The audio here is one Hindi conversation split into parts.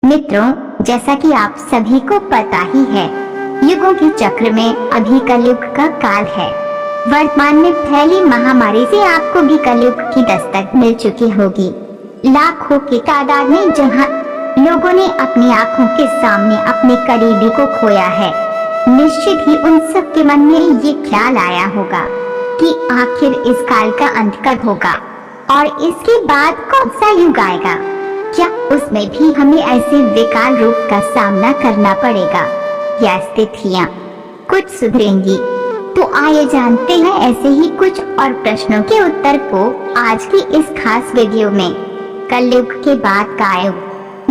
मित्रों, जैसा कि आप सभी को पता ही है, युगों के चक्र में अभी कलयुग का काल है। वर्तमान में फैली महामारी से आपको भी कलयुग की दस्तक मिल चुकी होगी। लाखों की तादाद में जहां लोगों ने अपनी आंखों के सामने अपने करीबी को खोया है, निश्चित ही उन सब के मन में ये ख्याल आया होगा कि आखिर इस काल का अंत कब होगा और इसके बाद कौन सा युग आएगा। क्या उसमें भी हमें ऐसे विकराल रूप का सामना करना पड़ेगा या स्थितियाँ कुछ सुधरेंगी? तो आइए जानते हैं ऐसे ही कुछ और प्रश्नों के उत्तर को आज की इस खास वीडियो में, कलयुग के बाद का युग।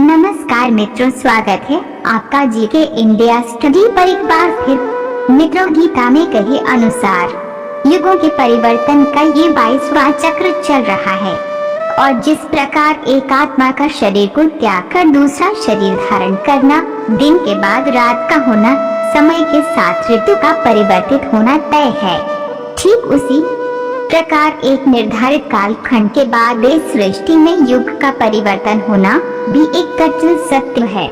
नमस्कार मित्रों, स्वागत है आपका जीके इंडिया स्टडी पर एक बार फिर। मित्रों, गीता में कहे अनुसार युगों के परिवर्तन का ये 22वां चक्र चल रहा है और जिस प्रकार एक आत्मा का शरीर को त्याग कर दूसरा शरीर धारण करना, दिन के बाद रात का होना, समय के साथ ऋतु का परिवर्तित होना तय है, ठीक उसी प्रकार एक निर्धारित कालखंड के बाद इस सृष्टि में युग का परिवर्तन होना भी एक कठिन सत्य है।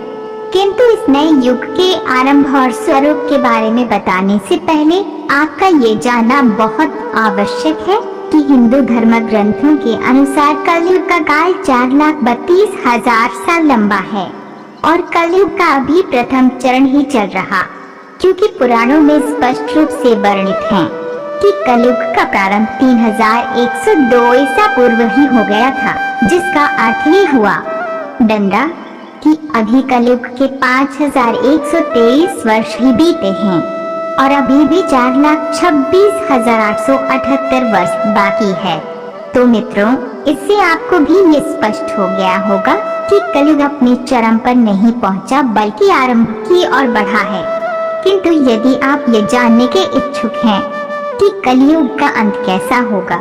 किंतु इस नए युग के आरंभ और स्वरूप के बारे में बताने से पहले आपका ये जानना बहुत आवश्यक है कि हिंदू धर्म ग्रंथों के अनुसार कलयुग का काल 4,32,000 साल लंबा है और कलयुग का अभी प्रथम चरण ही चल रहा, क्योंकि पुराणों में स्पष्ट रूप से वर्णित है कि कलयुग का प्रारंभ 3102 ईसा पूर्व ही हो गया था, जिसका अर्थ ही हुआ डंडा कि अभी कलयुग के 5,123 वर्ष ही बीते हैं और अभी भी 4,26,878 वर्ष बाकी है। तो मित्रों, इससे आपको भी ये स्पष्ट हो गया होगा कि कलयुग अपने चरम पर नहीं पहुंचा बल्कि आरंभ की ओर बढ़ा है। किंतु यदि आप ये जानने के इच्छुक हैं कि कलयुग का अंत कैसा होगा,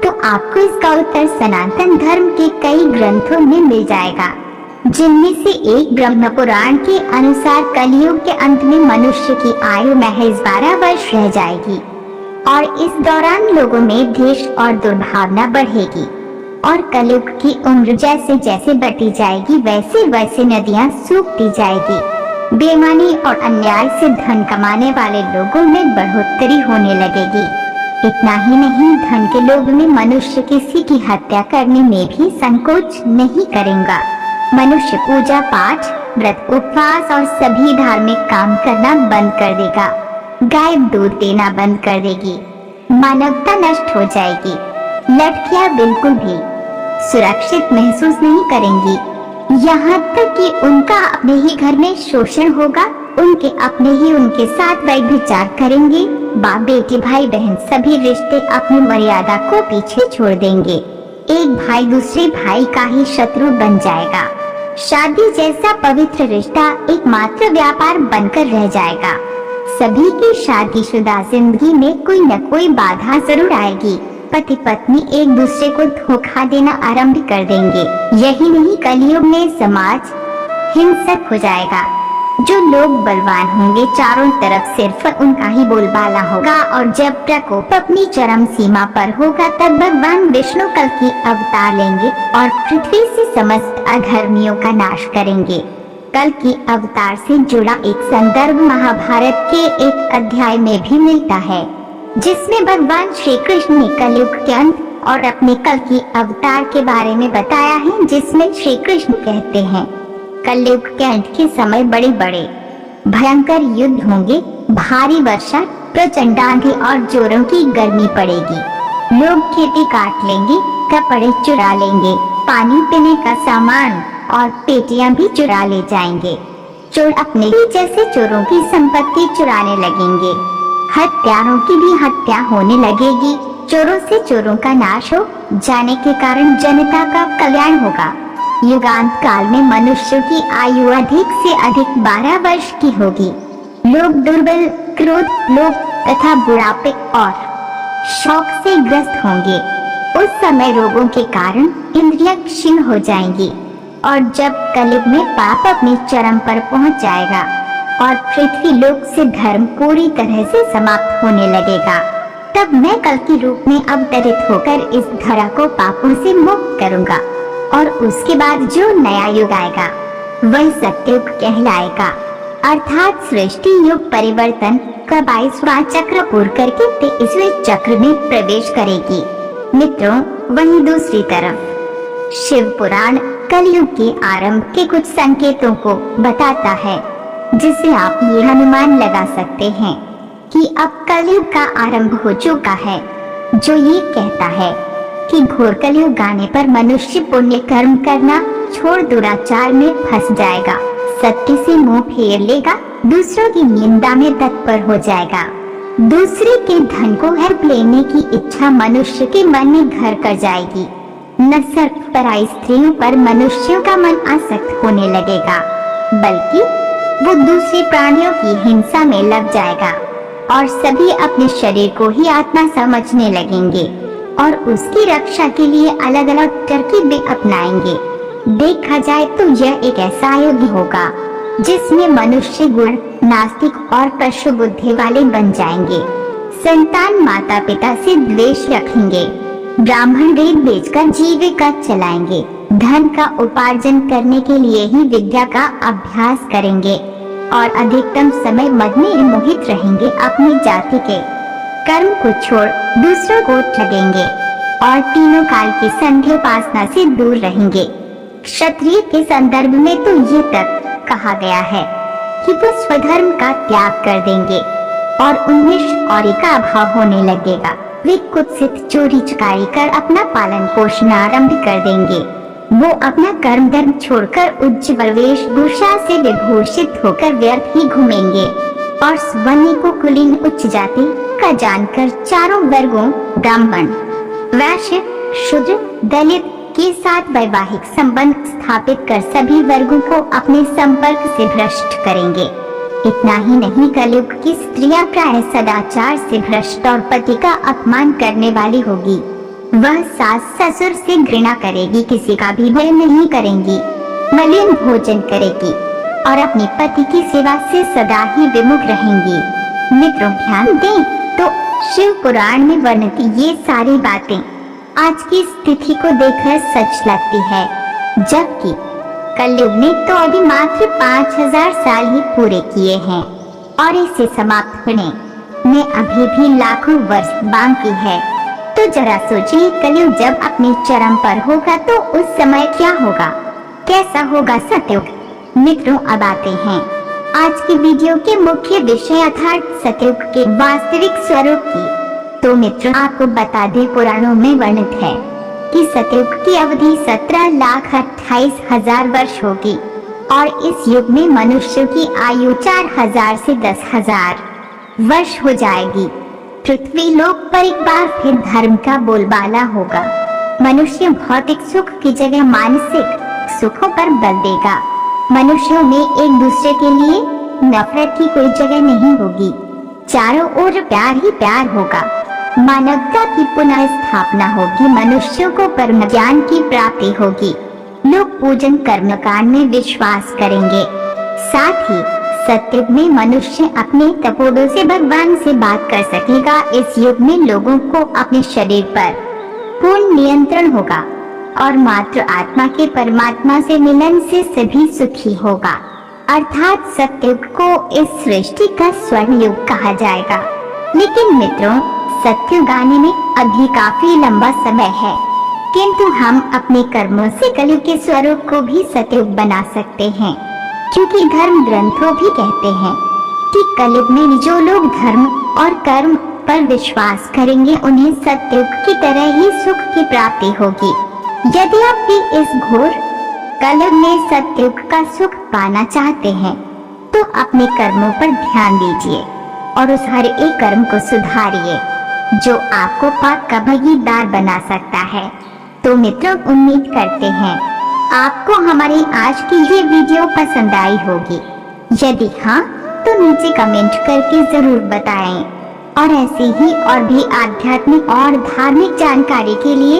तो आपको इसका उत्तर सनातन धर्म के कई ग्रंथों में मिल जाएगा, जिनमें से एक ब्रह्म पुराण के अनुसार कलयुग के अंत में मनुष्य की आयु महज 12 वर्ष रह जाएगी और इस दौरान लोगों में द्वेष और दुर्भावना बढ़ेगी और कलयुग की उम्र जैसे जैसे बढ़ती जाएगी वैसे वैसे नदियां सूखती जाएगी। बेईमानी और अन्याय से धन कमाने वाले लोगों में बढ़ोतरी होने लगेगी। इतना ही नहीं, धन के लोभ में मनुष्य किसी की हत्या करने में भी संकोच नहीं करेगा। मनुष्य पूजा पाठ, व्रत, उपवास और सभी धार्मिक काम करना बंद कर देगा। गाय दूध देना बंद कर देगी। मानवता नष्ट हो जाएगी। लड़कियां बिल्कुल भी सुरक्षित महसूस नहीं करेंगी। यहाँ तक कि उनका अपने ही घर में शोषण होगा। उनके अपने ही उनके साथ व्यभिचार करेंगे। बाप बेटी, भाई बहन सभी रिश्ते अपनी मर्यादा को पीछे छोड़ देंगे। एक भाई दूसरे भाई का ही शत्रु बन जाएगा। शादी जैसा पवित्र रिश्ता एकमात्र व्यापार बनकर रह जाएगा। सभी की शादीशुदा जिंदगी में कोई न कोई बाधा जरूर आएगी। पति पत्नी एक दूसरे को धोखा देना आरंभ कर देंगे। यही नहीं, कलयुग में समाज हिंसक हो जाएगा। जो लोग बलवान होंगे, चारों तरफ सिर्फ उनका ही बोलबाला होगा और जब प्रकोप अपनी चरम सीमा पर होगा, तब भगवान विष्णु कल की अवतार लेंगे और पृथ्वी से समस्त अधर्मियों का नाश करेंगे। कल की अवतार से जुड़ा एक संदर्भ महाभारत के एक अध्याय में भी मिलता है, जिसमें भगवान श्री कृष्ण ने कलयुग के अंत और अपने कल की अवतार के बारे में बताया है, जिसमें श्री कृष्ण कहते हैं, कलयुग के अंत के समय बड़े बड़े भयंकर युद्ध होंगे। भारी वर्षा, प्रचंड आंधी और जोरों की गर्मी पड़ेगी। लोग खेती काट लेंगे, कपड़े चुरा लेंगे, पानी पीने का सामान और पेटियां भी चुरा ले जाएंगे। चोर अपने ही जैसे चोरों की संपत्ति चुराने लगेंगे। हत्यारों की भी हत्या होने लगेगी। चोरों से चोरों का नाश हो जाने के कारण जनता का कल्याण होगा। युगांत काल में मनुष्य की आयु अधिक से अधिक 12 वर्ष की होगी। लोग दुर्बल, क्रोध, लोभ तथा बुढ़ापे और शौक से ग्रस्त होंगे। उस समय रोगों के कारण इंद्रियां क्षीण हो जाएंगी और जब कलयुग में पाप अपने चरम पर पहुंच जाएगा और पृथ्वी लोक से धर्म पूरी तरह से समाप्त होने लगेगा, तब मैं कल के रूप में अवतरित होकर इस धरा को पापों से मुक्त करूंगा और उसके बाद जो नया युग आएगा वही सत्युग कहलाएगा। अर्थात सृष्टि युग परिवर्तन का 22वां चक्र पूर्ण करके 23वें चक्र में प्रवेश करेगी। मित्रों, वहीं दूसरी तरफ शिव पुराण कलयुग के आरंभ के कुछ संकेतों को बताता है, जिससे आप ये अनुमान लगा सकते हैं कि अब कलयुग का आरंभ हो चुका है, जो ये कहता है कि घोर कलयुग आने पर मनुष्य पुण्य कर्म करना छोड़ दुराचार में फंस जाएगा, सत्य से मुंह फेर लेगा, दूसरों की निंदा में तत्पर हो जाएगा, दूसरे के धन को हड़प लेने की इच्छा मनुष्य के मन में घर कर जाएगी, न सिर्फ पराई स्त्रियों पर मनुष्यों का मन आसक्त होने लगेगा, बल्कि वो दूसरे प्राणियों की हिंसा में लग जाएगा और सभी अपने शरीर को ही आत्मा समझने लगेंगे और उसकी रक्षा के लिए अलग अलग तरकीबें अपनाएंगे। देखा जाए तो यह एक ऐसा युग होगा जिसमें मनुष्य गुण नास्तिक और पशु बुद्धि वाले बन जाएंगे, संतान माता पिता से द्वेष रखेंगे, ब्राह्मण वेद बेचकर जीविका चलाएंगे, धन का उपार्जन करने के लिए ही विद्या का अभ्यास करेंगे और अधिकतम समय मद में मोहित रहेंगे, अपनी जाति के कर्म को छोड़ दूसरों को ठगेंगे और तीनों काल की संध्योपासना से दूर रहेंगे। क्षत्रिय के संदर्भ में तो ये तक कहा गया है कि वो स्वधर्म का त्याग कर देंगे और उनमें शौर्य का अभाव होने लगेगा। वे कुत्सित चोरी चकारी कर अपना पालन पोषण आरंभ कर देंगे। वो अपना कर्म धर्म छोड़कर उज्ज्वल वेशभूषा से विभूषित होकर व्यर्थ ही घूमेंगे और स्वर्ण को कुलीन उच्च जाति का जानकर चारों वर्गों ब्राह्मण, वैश्य, शूद्र, दलित के साथ वैवाहिक संबंध स्थापित कर सभी वर्गों को अपने संपर्क से भ्रष्ट करेंगे। इतना ही नहीं, कलयुग की स्त्रियां प्राय सदाचार से भ्रष्ट और पति का अपमान करने वाली होगी। वह सास ससुर से घृणा करेगी, किसी का भी भय नहीं करेंगी, मलिन भोजन करेगी और अपने पति की सेवा से सदा ही विमुख रहेंगी। मित्रों, ध्यान दें तो शिव पुराण में वर्णित ये सारी बातें आज की स्थिति को देखकर सच लगती है, जबकि कलयुग ने तो अभी मात्र 5000 साल ही पूरे किए हैं और इसे समाप्त होने में अभी भी लाखों वर्ष बाकी है। तो जरा सोचिए, कलयुग जब अपने चरम पर होगा तो उस समय क्या होगा, कैसा होगा सतयुग। मित्रों, अब आते हैं आज की वीडियो के मुख्य विषय अर्थात सतयुग के वास्तविक स्वरूप की। तो मित्रों, आपको बता दें, पुराणों में वर्णित है कि सतयुग की अवधि 17,28,000 वर्ष होगी और इस युग में मनुष्यों की आयु 4000 से 10,000 वर्ष हो जाएगी। पृथ्वी लोक पर एक बार फिर धर्म का बोलबाला होगा। मनुष्य भौतिक सुख की जगह मानसिक सुखों पर बल देगा। मनुष्यों में एक दूसरे के लिए नफरत की कोई जगह नहीं होगी, चारों ओर प्यार ही प्यार होगा। मानवता की पुनः स्थापना होगी, मनुष्यों को परम ज्ञान की प्राप्ति होगी, लोग पूजन कर्मकांड में विश्वास करेंगे। साथ ही सतयुग में मनुष्य अपने तपोबल से भगवान से बात कर सकेगा। इस युग में लोगों को अपने शरीर पर पूर्ण नियंत्रण होगा और मात्र आत्मा के परमात्मा से मिलन से सभी सुखी होगा। अर्थात सतयुग को इस सृष्टि का स्वर्ण युग कहा जाएगा। लेकिन मित्रों, सतयुग आने में अभी काफी लंबा समय है, किंतु हम अपने कर्मों से कलयुग के स्वरूप को भी सतयुग बना सकते हैं, क्योंकि धर्म ग्रंथों भी कहते हैं कि कलयुग में जो लोग धर्म और कर्म पर विश्वास करेंगे उन्हें सतयुग की तरह ही सुख की प्राप्ति होगी। यदि आप भी इस घोर कलयुग में सतयुग का सुख पाना चाहते हैं तो अपने कर्मों पर ध्यान दीजिए और उस हर एक कर्म को सुधारिए जो आपको पाप का भागीदार बना सकता है। तो मित्रों, उम्मीद करते हैं आपको हमारी आज की ये वीडियो पसंद आई होगी। यदि हाँ, तो नीचे कमेंट करके जरूर बताएं और ऐसे ही और भी आध्यात्मिक और धार्मिक जानकारी के लिए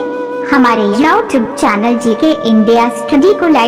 हमारे YouTube channel GK India study को लाइक